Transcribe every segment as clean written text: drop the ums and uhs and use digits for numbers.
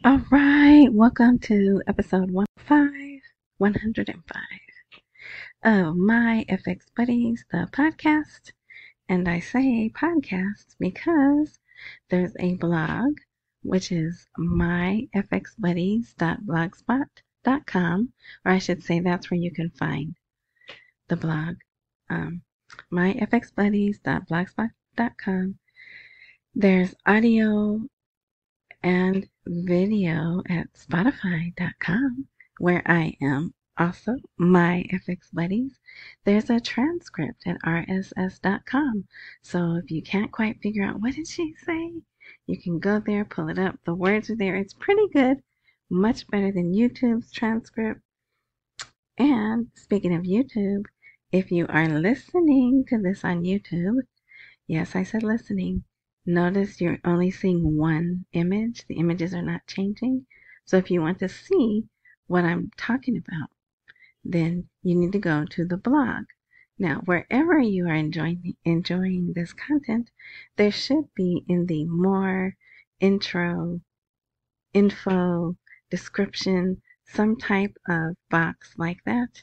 All right, welcome to episode 105 of My FX Buddies, the podcast. And I say podcast because there's a blog, which is myfxbuddies.blogspot.com, or I should say that's where you can find the blog, myfxbuddies.blogspot.com. There's audio and video at spotify.com, where I am also my FX Buddies. There's a transcript at rss.com. So if you can't quite figure out what did she say, you can go there, pull it up. The words are there. It's pretty good. Much better than YouTube's transcript. And speaking of YouTube, if you are listening to this on YouTube, yes, I said listening. Notice you're only seeing one image. The images are not changing. So if you want to see what I'm talking about, then you need to go to the blog. Now, wherever you are enjoying this content, there should be in the more, intro, info, description, some type of box like that.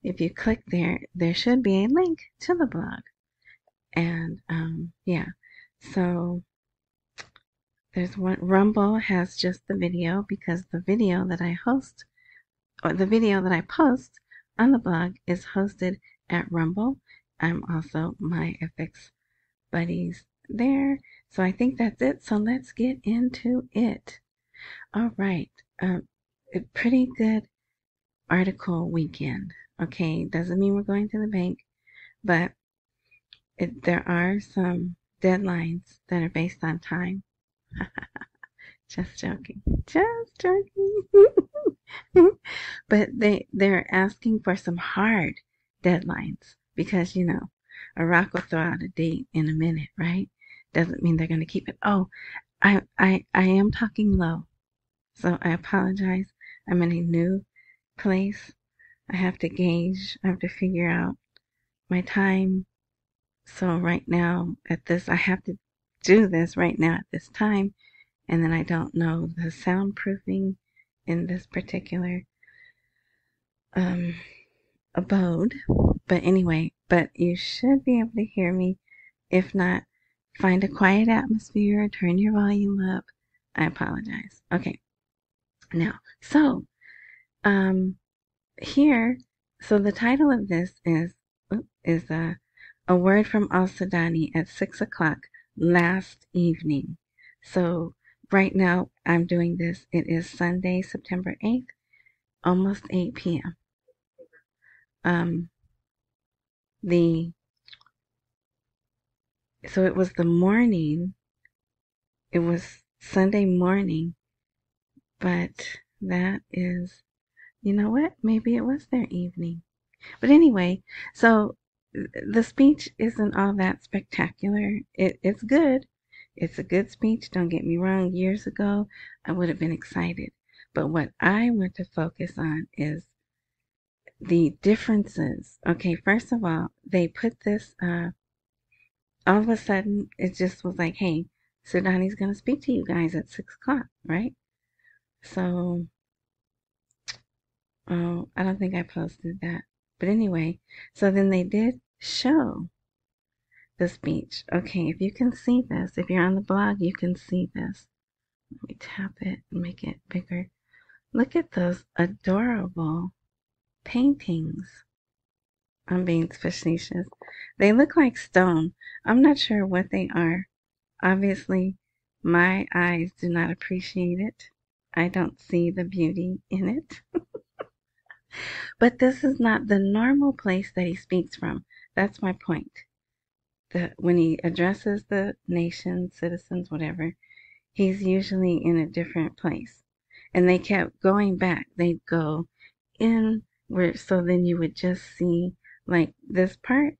If you click there, there should be a link to the blog. And yeah. So there's one. Rumble has just the video because the video that I host, or the video that I post on the blog, is hosted at Rumble. I'm also my FX Buddies there. So I think that's it. So let's get into it. All right. A pretty good article weekend. Okay, doesn't mean we're going to the bank, but there are some deadlines that are based on time. Just joking. But they're asking for some hard deadlines because, you know, Iraq will throw out a date in a minute, right? Doesn't mean they're going to keep it. Oh, I am talking low, so I apologize. I'm in a new place. I have to gauge. I have to figure out my time. So right now at this, I have to do this right now at this time, and then I don't know the soundproofing in this particular abode. But anyway, but you should be able to hear me. If not, find a quiet atmosphere, turn your volume up. I apologize. Okay. Now, so here, so the title of this is a word from Al-Sudani at 6 o'clock last evening. So right now I'm doing this. It is Sunday, September 8th, almost 8 p.m. So it was the morning. It was Sunday morning, but that is, you know what? Maybe it was their evening. But anyway, so the speech isn't all that spectacular. It's good. It's a good speech. Don't get me wrong. Years ago, I would have been excited. But what I want to focus on is the differences. Okay, first of all, they put this, all of a sudden, it just was like, hey, Sudani's going to speak to you guys at 6 o'clock, right? So, oh, I don't think I posted that. But anyway, so then they did show the speech. Okay, if you can see this, if you're on the blog, you can see this. Let me tap it and make it bigger. Look at those adorable paintings. I'm being facetious. They look like stone. I'm not sure what they are. Obviously, my eyes do not appreciate it. I don't see the beauty in it. But this is not the normal place that he speaks from. That's my point. When he addresses the nation, citizens, whatever, he's usually in a different place. And they kept going back. They'd go in where, so then you would just see like this part,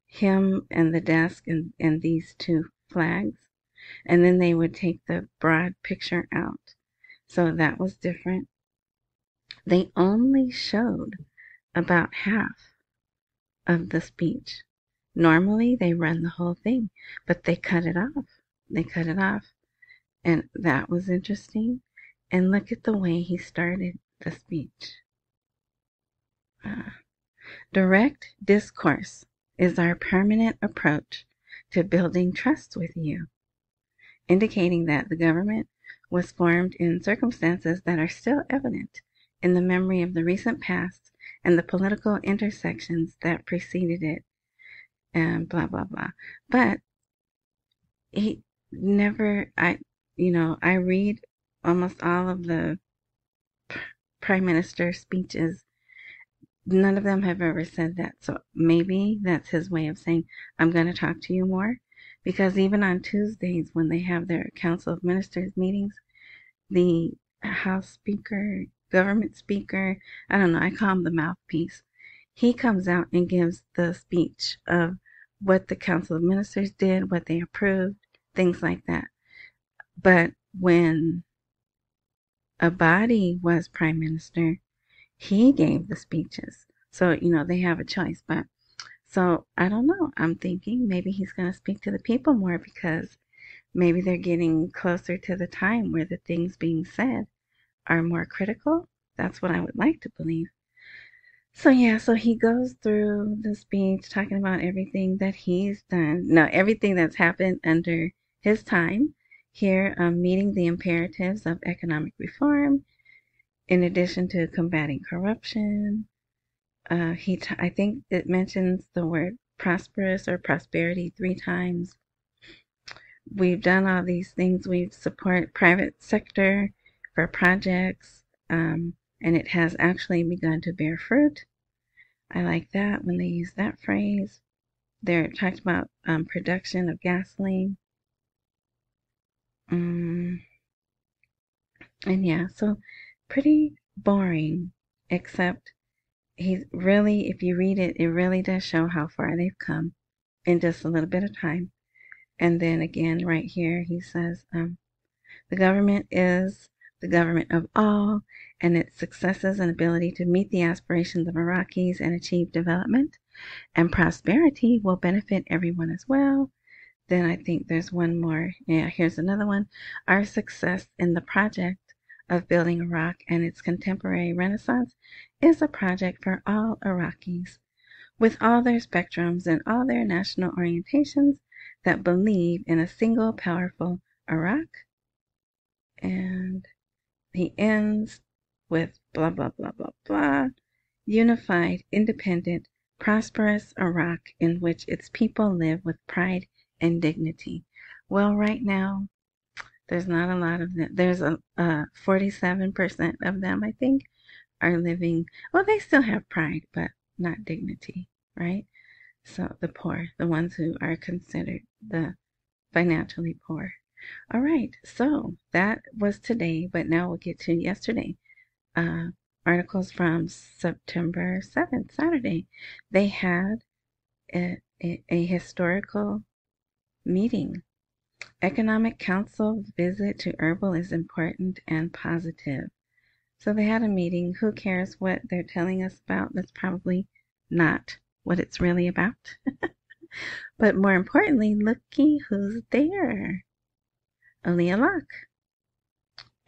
him and the desk and these two flags. And then they would take the broad picture out. So that was different. They only showed about half of the speech. Normally they run the whole thing, but they cut it off. They cut it off. And that was interesting. And look at the way he started the speech. Direct discourse is our permanent approach to building trust with you, indicating that the government was formed in circumstances that are still evident in the memory of the recent past and the political intersections that preceded it, and blah, blah, blah. But he never, I read almost all of the prime minister speeches. None of them have ever said that. So maybe that's his way of saying, I'm going to talk to you more. Because even on Tuesdays, when they have their Council of Ministers meetings, the House Speaker, government speaker, I don't know, I call him the mouthpiece. He comes out and gives the speech of what the Council of Ministers did, what they approved, things like that. But when Abadi was prime minister, he gave the speeches. So, they have a choice. But so I don't know. I'm thinking maybe he's going to speak to the people more because maybe they're getting closer to the time where the things being said are more critical. That's what I would like to believe. So yeah, so he goes through the speech talking about everything that he's done. No, everything that's happened under his time here, meeting the imperatives of economic reform, in addition to combating corruption. I think it mentions the word prosperous or prosperity 3 times. We've done all these things. We've support private sector for projects, and it has actually begun to bear fruit. I like that when they use that phrase. They're talking about production of gasoline. And yeah, so pretty boring, except he's really, if you read it, it really does show how far they've come in just a little bit of time. And then again, right here, he says, the government is the government of all, and its successes and ability to meet the aspirations of Iraqis and achieve development and prosperity will benefit everyone as well. Then I think there's one more. Yeah, here's another one. Our success in the project of building Iraq and its contemporary renaissance is a project for all Iraqis, with all their spectrums and all their national orientations that believe in a single powerful Iraq. And he ends with blah, blah, blah, blah, blah. Unified, independent, prosperous Iraq in which its people live with pride and dignity. Well, right now, there's not a lot of them. There's 47% of them, I think, are living, well, they still have pride, but not dignity, right? So the poor, the ones who are considered the financially poor. All right, so that was today, but now we'll get to yesterday. Articles from September 7th, Saturday. They had a historical meeting. Economic Council visit to Erbil is important and positive. So they had a meeting. Who cares what they're telling us about? That's probably not what it's really about. But more importantly, looky who's there. Al-Alaq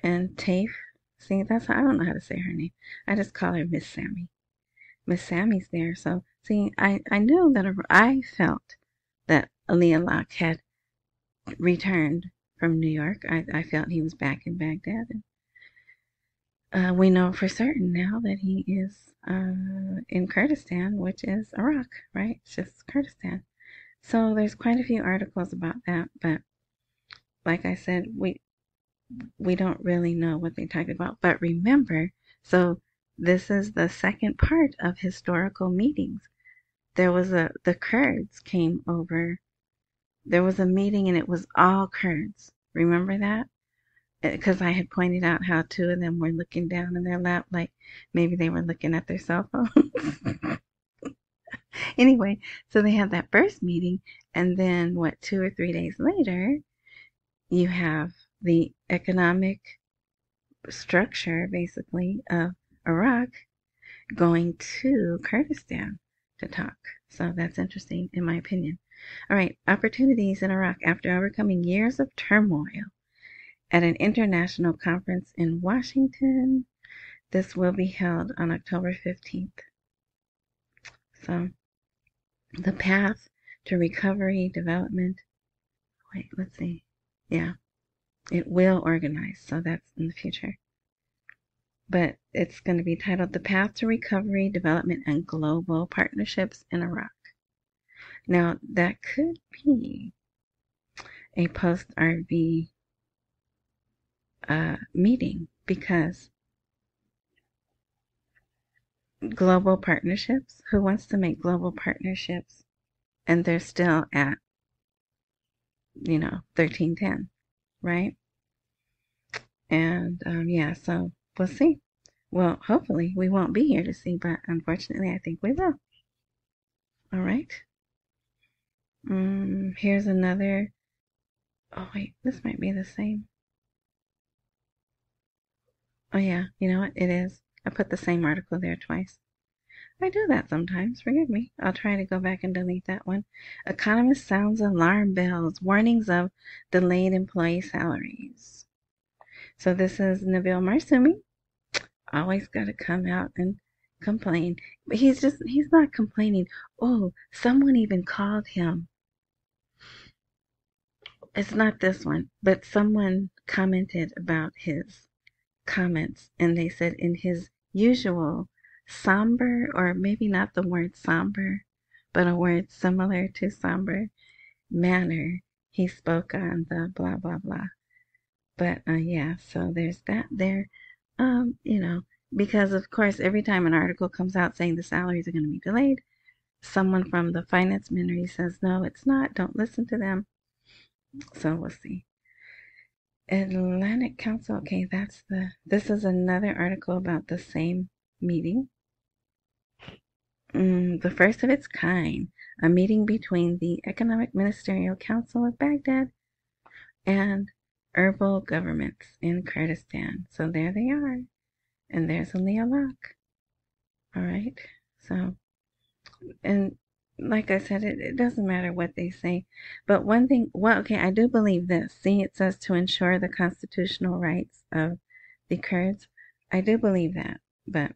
and Taif. See, that's I don't know how to say her name. I just call her Miss Sammy. Miss Sammy's there. So see, I knew that I felt that Al-Alaq had returned from New York. I felt he was back in Baghdad. And, we know for certain now that he is in Kurdistan, which is Iraq, right? It's just Kurdistan. So there's quite a few articles about that, but like I said, we don't really know what they talked about. But remember, so this is the second part of historical meetings. There was the Kurds came over. There was a meeting and it was all Kurds. Remember that? Because I had pointed out how 2 of them were looking down in their lap like maybe they were looking at their cell phones. Anyway, so they had that first meeting, and then 2 or 3 days later, you have the economic structure, basically, of Iraq going to Kurdistan to talk. So that's interesting, in my opinion. All right, opportunities in Iraq after overcoming years of turmoil. at an international conference in Washington. This will be held on October 15th. So, the path to recovery, development. Wait, let's see. Yeah, it will organize, so that's in the future. But it's going to be titled The Path to Recovery, Development, and Global Partnerships in Iraq. Now, that could be a post-RV meeting, because global partnerships, who wants to make global partnerships and they're still at, 1310, right? And yeah, so we'll see. Well, hopefully we won't be here to see, but unfortunately I think we will. All right. Here's another. Oh, wait, this might be the same. Oh, yeah, you know what? It is. I put the same article there twice. I do that sometimes. Forgive me. I'll try to go back and delete that one. Economist sounds alarm bells, warnings of delayed employee salaries. So this is Nabil Marsumi. Always got to come out and complain. But he's not complaining. Oh, someone even called him. It's not this one, but someone commented about his comments, and they said in his usual somber, or maybe not the word somber, but a word similar to somber manner, he spoke on the blah blah blah. But yeah, so there's that there. Because of course every time an article comes out saying the salaries are going to be delayed, someone from the finance ministry says no, it's not, don't listen to them. So we'll see. Atlantic Council. Okay, this is another article about the same meeting. The first of its kind, a meeting between the Economic Ministerial Council of Baghdad and herbal governments in Kurdistan. So there they are. And there's Al-Alaq. All right. So, and like I said, it doesn't matter what they say. But one thing, okay, I do believe this. See, it says to ensure the constitutional rights of the Kurds. I do believe that. But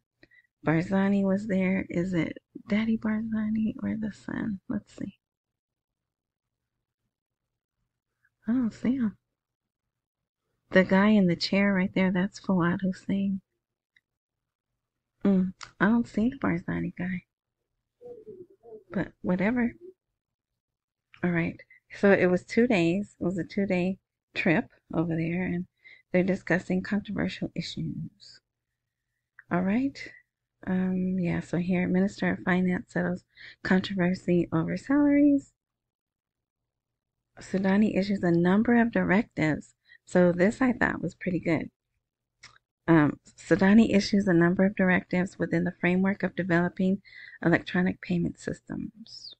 Barzani was there. Is it Daddy Barzani or the son? Let's see. I don't see him. The guy in the chair right there, that's Fawad Hussein. I don't see the Barzani guy. But whatever. All right. So it was 2 days. It was a 2-day trip over there, and they're discussing controversial issues. All right. Yeah, so here, Minister of Finance settles controversy over salaries. Sudani issues a number of directives. So this I thought was pretty good. Sudani issues a number of directives within the framework of developing electronic payment systems.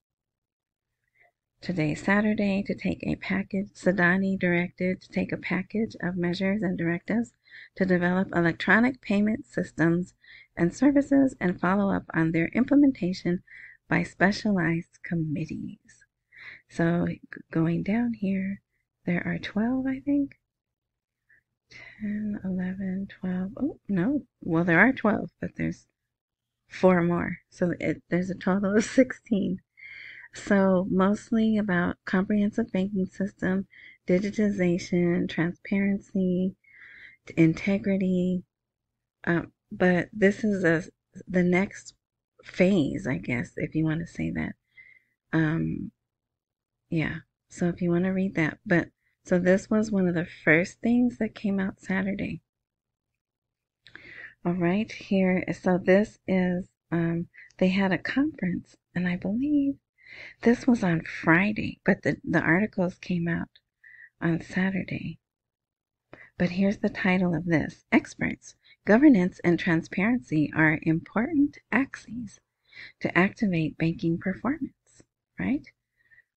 Today, Saturday, Sudani directed to take a package of measures and directives to develop electronic payment systems and services and follow up on their implementation by specialized committees. So going down here, there are 12, I think. 10, 11, 12. Oh, no. Well, there are 12, but there's 4 more. So there's a total of 16. So mostly about comprehensive banking system, digitization, transparency, integrity. But this is the next phase, I guess, if you want to say that. Yeah. So if you want to read that. But so this was one of the first things that came out Saturday. All right, here. So this is, they had a conference, and I believe this was on Friday, but the articles came out on Saturday. But here's the title of this. Experts, governance and transparency are important axes to activate banking performance, right?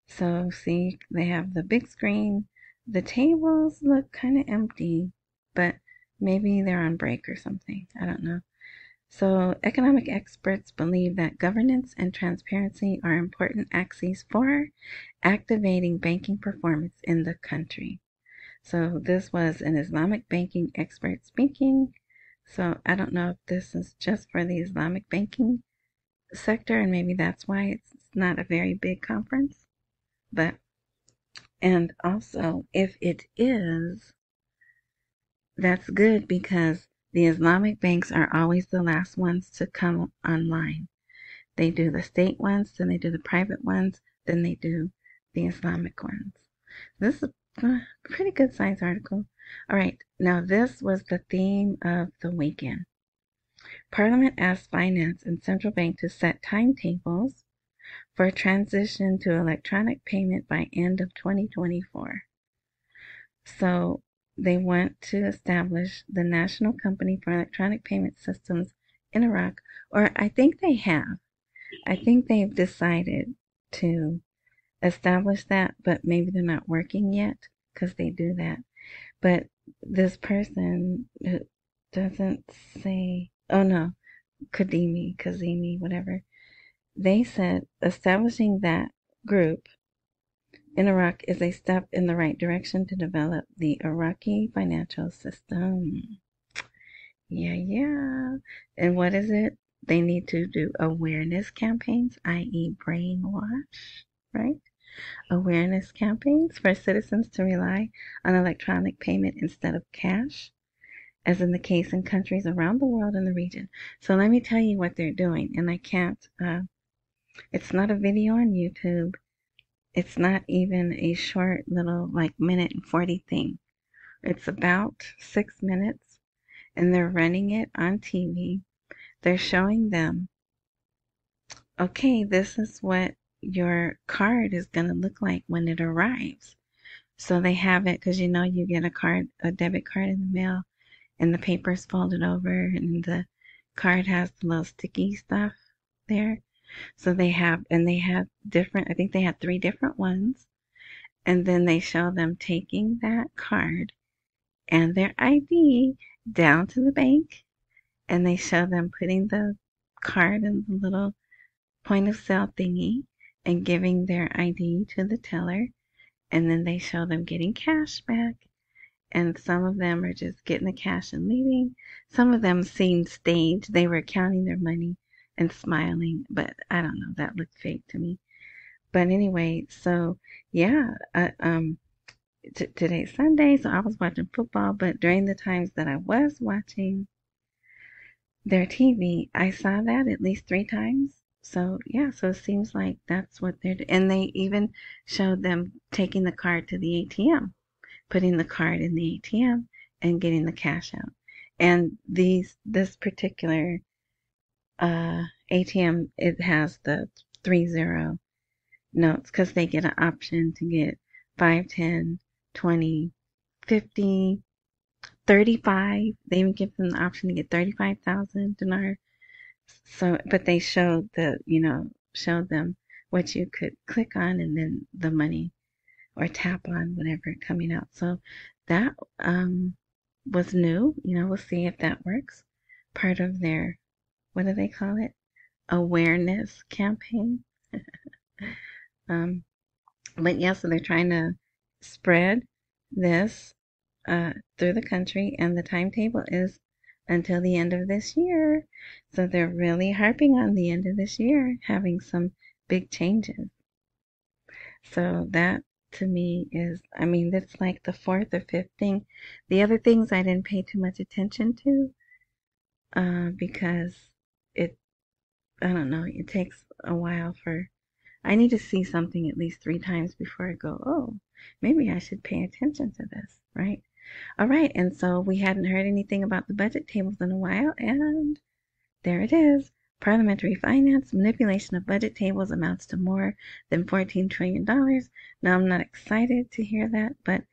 So see, they have the big screen. The tables look kind of empty, but maybe they're on break or something. I don't know. So economic experts believe that governance and transparency are important axes for activating banking performance in the country. So this was an Islamic banking expert speaking. So I don't know if this is just for the Islamic banking sector, and maybe that's why it's not a very big conference. But, and also, if it is, that's good because the Islamic banks are always the last ones to come online. They do the state ones, then they do the private ones, then they do the Islamic ones. This is a pretty good size article. All right, now this was the theme of the weekend. Parliament asked Finance and Central Bank to set timetables for transition to electronic payment by end of 2024. So they want to establish the National Company for Electronic Payment Systems in Iraq, or I think they have. I think they've decided to establish that, but maybe they're not working yet because they do that. But this person doesn't say, oh no, Kazimi, whatever. They said establishing that group in Iraq is a step in the right direction to develop the Iraqi financial system. Yeah. And what is it? They need to do awareness campaigns, i.e. brainwash, right? Awareness campaigns for citizens to rely on electronic payment instead of cash, as in the case in countries around the world and the region. So let me tell you what they're doing. And I can't, it's not a video on YouTube. It's not even a short little like minute and 40 thing. It's about 6 minutes and they're running it on TV. They're showing them, okay, this is what your card is going to look like when it arrives. So they have it because you get a debit card in the mail and the paper's folded over and the card has the little sticky stuff there. So they have different, I think they had 3 different ones. And then they show them taking that card and their ID down to the bank. And they show them putting the card in the little point of sale thingy and giving their ID to the teller. And then they show them getting cash back. And some of them are just getting the cash and leaving. Some of them seemed staged. They were counting their money and smiling. But I don't know. That looked fake to me. But anyway, so yeah, today's Sunday, so I was watching football. But during the times that I was watching their TV, I saw that at least 3 times. So yeah, so it seems like that's what they're doing. And they even showed them taking the card to the ATM, putting the card in the ATM and getting the cash out. And this particular ATM, it has the 30 notes because they get an option to get 5, 10, 20, 50, 35. They even give them the option to get 35,000 dinar. So, but they showed showed them what you could click on and then the money or tap on whatever coming out. So that was new. We'll see if that works. Part of their, what do they call it? Awareness campaign. But yeah, so they're trying to spread this through the country, and the timetable is until the end of this year. So they're really harping on the end of this year, having some big changes. So that to me is, that's like the 4th or 5th thing. The other things I didn't pay too much attention to because I don't know, it takes a while I need to see something at least 3 times before I go, oh, maybe I should pay attention to this, right? All right, and so we hadn't heard anything about the budget tables in a while, and there it is. Parliamentary finance, manipulation of budget tables amounts to more than $14 trillion. Now, I'm not excited to hear that, but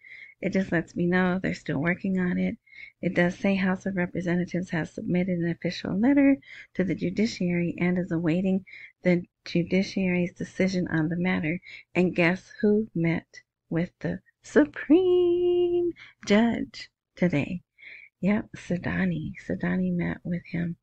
it just lets me know they're still working on it. It does say House of Representatives has submitted an official letter to the judiciary and is awaiting the judiciary's decision on the matter. And guess who met with the Supreme Judge today? Yep, Sudani. Sudani met with him.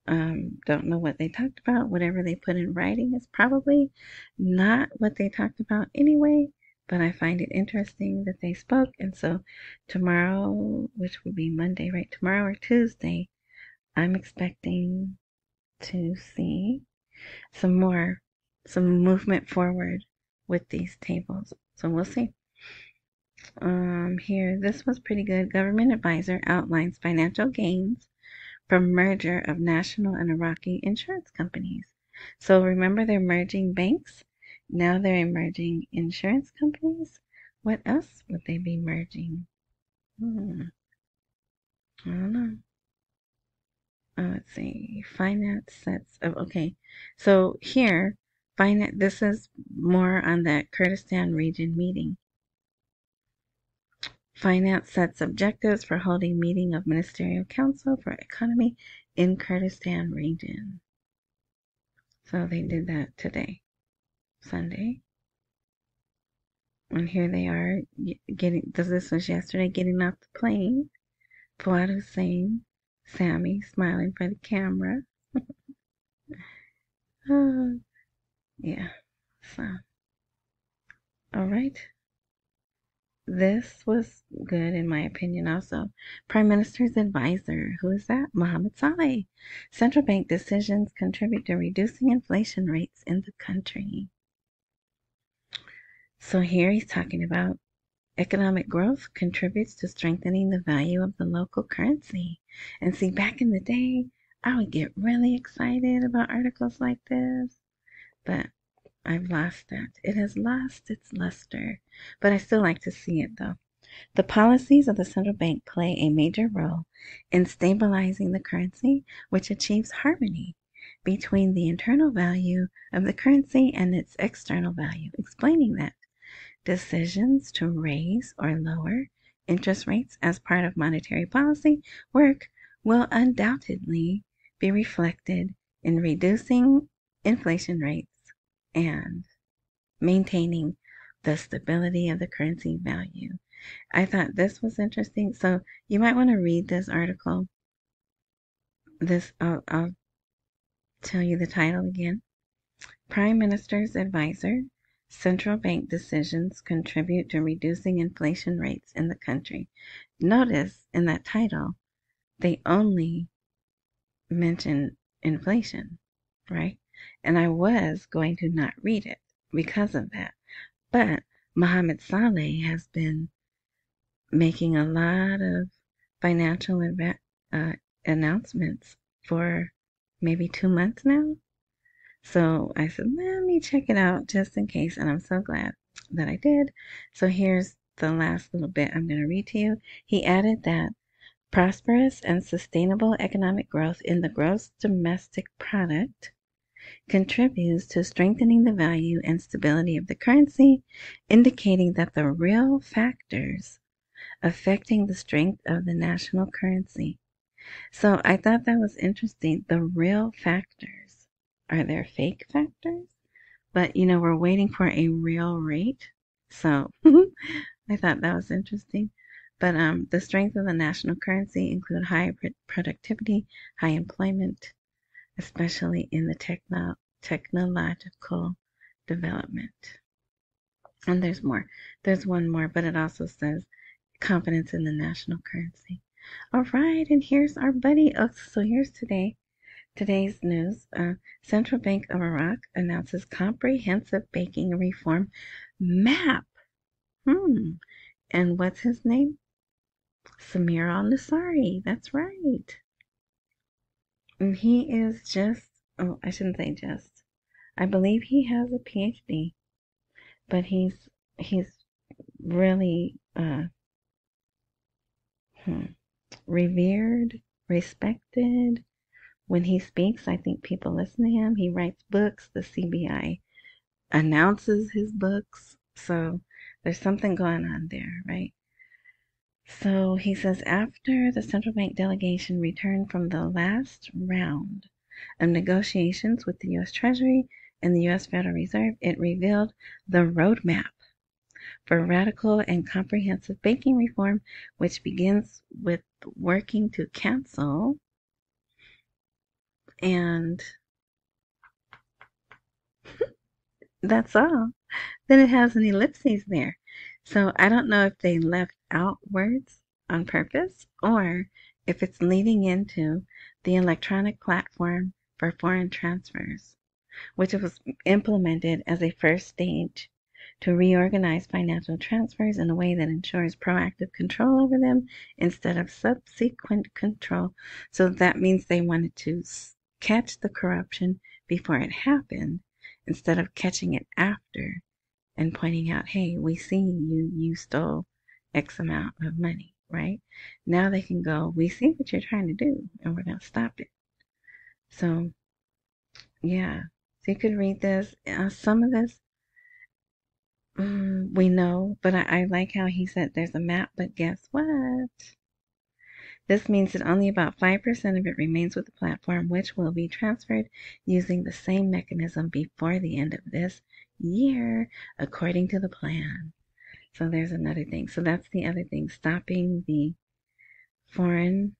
Don't know what they talked about. Whatever they put in writing is probably not what they talked about anyway, but I find it interesting that they spoke. And so tomorrow, which would be Monday, right? Tomorrow or Tuesday, I'm expecting to see some movement forward with these tables. So we'll see. Here, this was pretty good. Government advisor outlines financial gains from merger of national and Iraqi insurance companies. So remember, they're merging banks. Now they're merging insurance companies. What else would they be merging? I don't know. Let's see. Finance sets of, okay. So here, this is more on that Kurdistan region meeting. Finance sets objectives for holding meeting of Ministerial Council for Economy in Kurdistan region. So they did that today, Sunday. And here they are this was yesterday, getting off the plane. Fuad Hussein, Sammy, smiling for the camera. Yeah, so, all right. This was good in my opinion also. Prime Minister's advisor, who is that? Mohammed Saleh. Central bank decisions contribute to reducing inflation rates in the country. So here he's talking about economic growth contributes to strengthening the value of the local currency. And see, back in the day, I would get really excited about articles like this, but I've lost that. It has lost its luster, but I still like to see it though. The policies of the central bank play a major role in stabilizing the currency, which achieves harmony between the internal value of the currency and its external value, explaining that decisions to raise or lower interest rates as part of monetary policy work will undoubtedly be reflected in reducing inflation rates and maintaining the stability of the currency value. I thought this was interesting. So you might want to read this article. I'll tell you the title again. Prime Minister's Advisor, Central Bank Decisions Contribute to Reducing Inflation Rates in the Country. Notice in that title, they only mention inflation, right? And I was going to not read it because of that. But Mohammed Saleh has been making a lot of financial announcements for maybe 2 months now. So I said, let me check it out just in case. And I'm so glad that I did. So here's the last little bit I'm going to read to you. He added that prosperous and sustainable economic growth in the gross domestic product contributes to strengthening the value and stability of the currency, indicating that the real factors affecting the strength of the national currency. So I thought that was interesting. The real factors. Are there fake factors? But, we're waiting for a real rate. So I thought that was interesting. But the strength of the national currency include high productivity, high employment, especially in the technological development. And there's more. There's one more, but it also says confidence in the national currency. All right, and here's our buddy. Oh, so here's today's news. Central Bank of Iraq announces comprehensive banking reform map. And what's his name? Samir al-Nasari. That's right. And he is I shouldn't say just. I believe he has a PhD, but he's really revered, respected. When he speaks, I think people listen to him. He writes books. The CBI announces his books. So there's something going on there, right? So he says, after the central bank delegation returned from the last round of negotiations with the U.S. Treasury and the U.S. Federal Reserve, it revealed the roadmap for radical and comprehensive banking reform, which begins with working to cancel and that's all. then it has an ellipses there. So I don't know if they left out words on purpose or if it's leading into the electronic platform for foreign transfers, which was implemented as a first stage to reorganize financial transfers in a way that ensures proactive control over them instead of subsequent control. So that means they wanted to catch the corruption before it happened instead of catching it after and pointing out, hey, we see you stole X amount of money, right? Now they can go, we see what you're trying to do and we're going to stop it. So, yeah. So you could read this. Some of this we know, but I like how he said there's a map, but guess what? This means that only about 5% of it remains with the platform, which will be transferred using the same mechanism before the end of this year, according to the plan. So there's another thing. So that's the other thing, stopping the foreign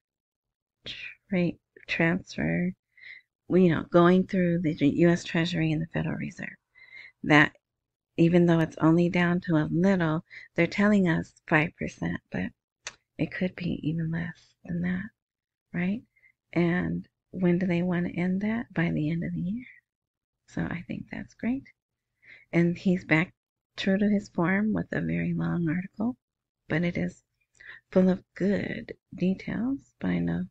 trade transfer, going through the U.S. Treasury and the Federal Reserve. That even though it's only down to a little, they're telling us 5%, but it could be even less than that, right? And when do they want to end that? By the end of the year. So I think that's great. And he's back true to his form with a very long article, but it is full of good details. But I know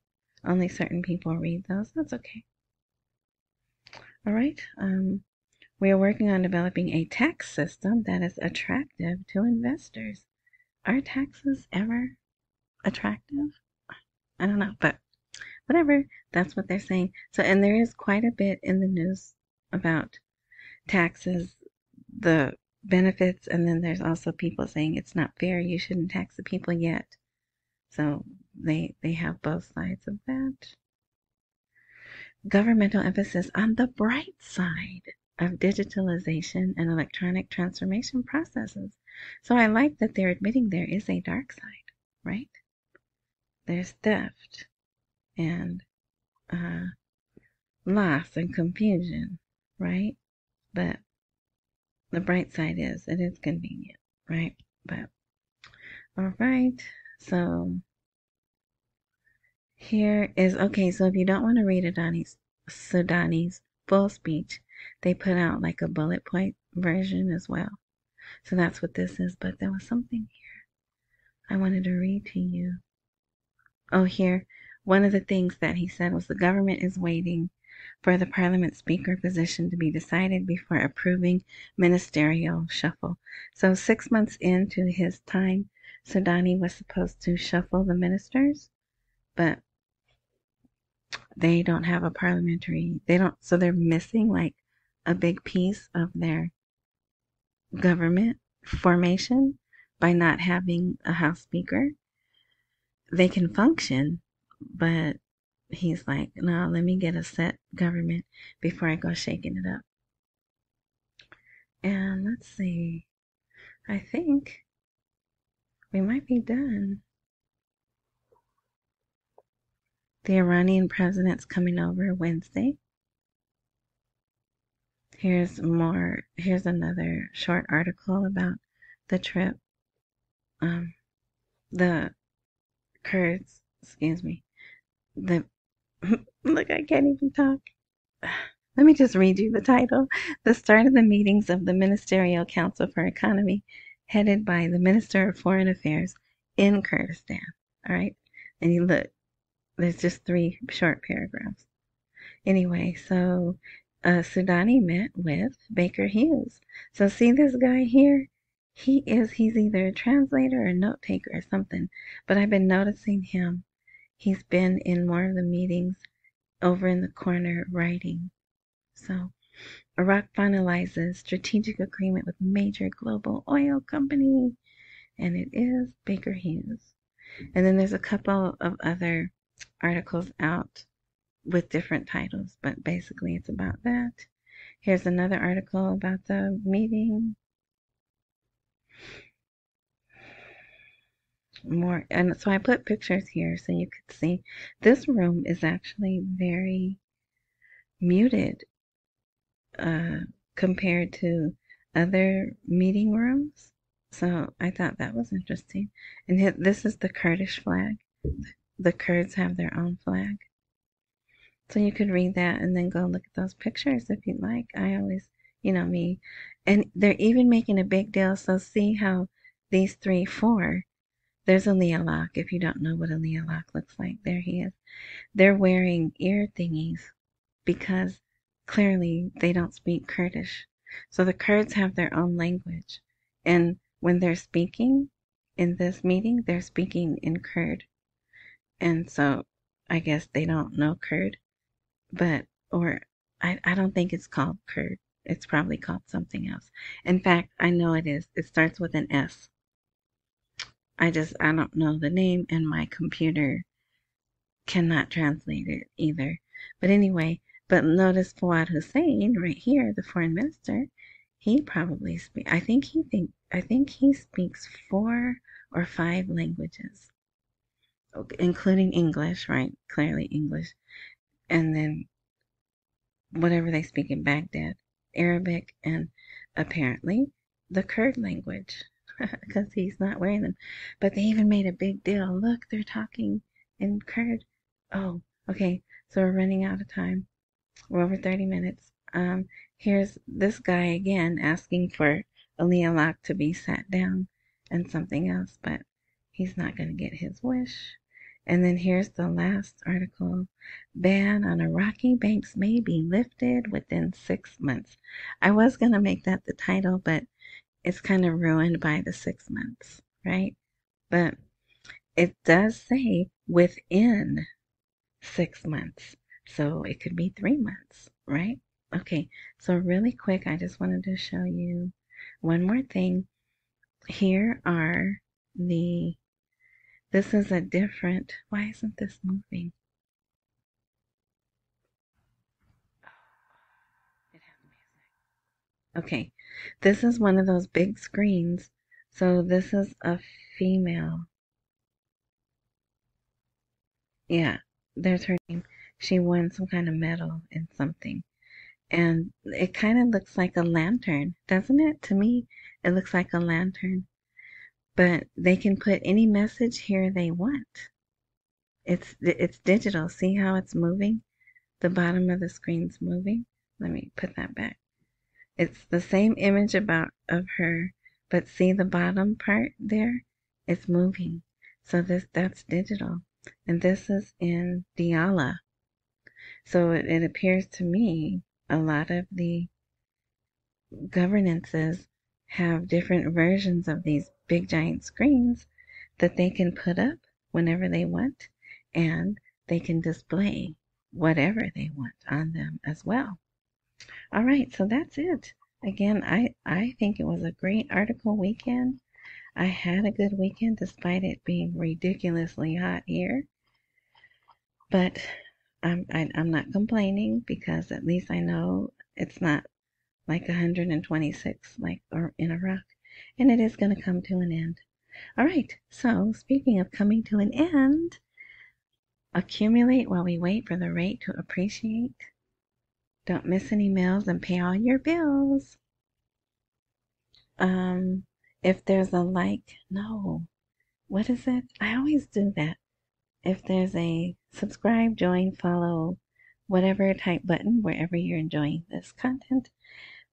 only certain people read those. That's okay. All right. We are working on developing a tax system that is attractive to investors. Are taxes ever attractive? I don't know, but whatever. That's what they're saying. So, and there is quite a bit in the news about taxes, the benefits, and then there's also people saying it's not fair. You shouldn't tax the people yet. So they have both sides of that. Governmental emphasis on the bright side of digitalization and electronic transformation processes. So I like that they're admitting there is a dark side, right? There's theft and loss and confusion, right? But the bright side is it is convenient, right? But all right, so here is okay. So if you don't want to read Sudani's full speech, they put out like a bullet point version as well. So that's what this is. But there was something here I wanted to read to you. Oh, here. One of the things that he said was the government is waiting for the parliament speaker position to be decided before approving ministerial shuffle. So 6 months into his time, Sudani was supposed to shuffle the ministers, but they don't have a parliamentary, so they're missing like a big piece of their government formation by not having a House Speaker. They can function, but he's like, no, let me get a set government before I go shaking it up. And let's see, I think we might be done. The Iranian president's coming over Wednesday. Here's another short article about the trip. The Kurds, look, I can't even talk. Let me just read you the title. The start of the meetings of the Ministerial Council for Economy, headed by the Minister of Foreign Affairs in Kurdistan. All right. And you look, there's just 3 short paragraphs. Anyway, so Sudani met with Baker Hughes. So see this guy here? He's either a translator or a note taker or something. But I've been noticing him. He's been in more of the meetings over in the corner writing. So Iraq finalizes strategic agreement with major global oil company. And it is Baker Hughes. And then there's a couple of other articles out with different titles, but basically it's about that. Here's another article about the meeting. More, and so I put pictures here so you could see. This room is actually very muted compared to other meeting rooms. So I thought that was interesting. And this is the Kurdish flag. The Kurds have their own flag. So you could read that and then go look at those pictures if you'd like. I always, me. And they're even making a big deal. So see how these 3, 4, there's Al-Alaq. If you don't know what Al-Alaq looks like, there he is. They're wearing ear thingies because clearly they don't speak Kurdish. So the Kurds have their own language. And when they're speaking in this meeting, they're speaking in Kurd. And so I guess they don't know Kurd. Or I don't think it's called Kurd. It's probably called something else. In fact, I know it is. It starts with an S. I don't know the name, and my computer cannot translate it either. But anyway, but notice Fawad Hussein right here, the foreign minister, he probably I think he speaks 4 or 5 languages, including English, right? Clearly English. And then whatever they speak in Baghdad, Arabic, and apparently the Kurd language, because he's not wearing them. But they even made a big deal. Look, they're talking in Kurd. Oh, okay. So we're running out of time. We're over 30 minutes. Here's this guy again asking for Al-Alaq to be sat down and something else, but he's not going to get his wish. And then here's the last article. Ban on Iraqi banks may be lifted within 6 months. I was going to make that the title, but it's kind of ruined by the 6 months, right? But it does say within 6 months. So it could be 3 months, right? Okay, so really quick, I just wanted to show you one more thing. Here are this is a different, why isn't this moving? It has music. Okay, this is one of those big screens. So this is a female. Yeah, there's her name. She won some kind of medal in something. And it kind of looks like a lantern, doesn't it? To me, it looks like a lantern. But they can put any message here they want. It's digital. See how it's moving? The bottom of the screen's moving. Let me put that back. It's the same image of her, but see the bottom part there? It's moving. So that's digital. And this is in Diala. So it appears to me a lot of the governances have different versions of these big giant screens that they can put up whenever they want, and they can display whatever they want on them as well. All right, so that's it. Again, I think it was a great article weekend. I had a good weekend despite it being ridiculously hot here. But I'm not complaining because at least I know it's not like 126 or in Iraq, and it is going to come to an end. All right, so speaking of coming to an end, accumulate while we wait for the rate to appreciate. Don't miss any meals and pay all your bills. If there's a no, what is it? I always do that. If there's a subscribe, join, follow, whatever type button wherever you're enjoying this content,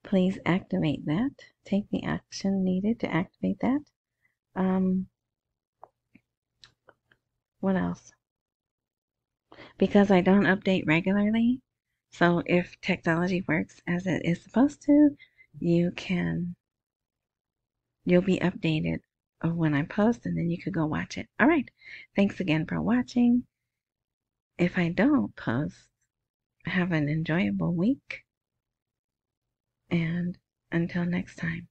please activate that. Take the action needed to activate that. What else? Because I don't update regularly, so if technology works as it is supposed to, you'll be updated of when I post, and then you could go watch it. All right. Thanks again for watching. If I don't post, have an enjoyable week. And until next time.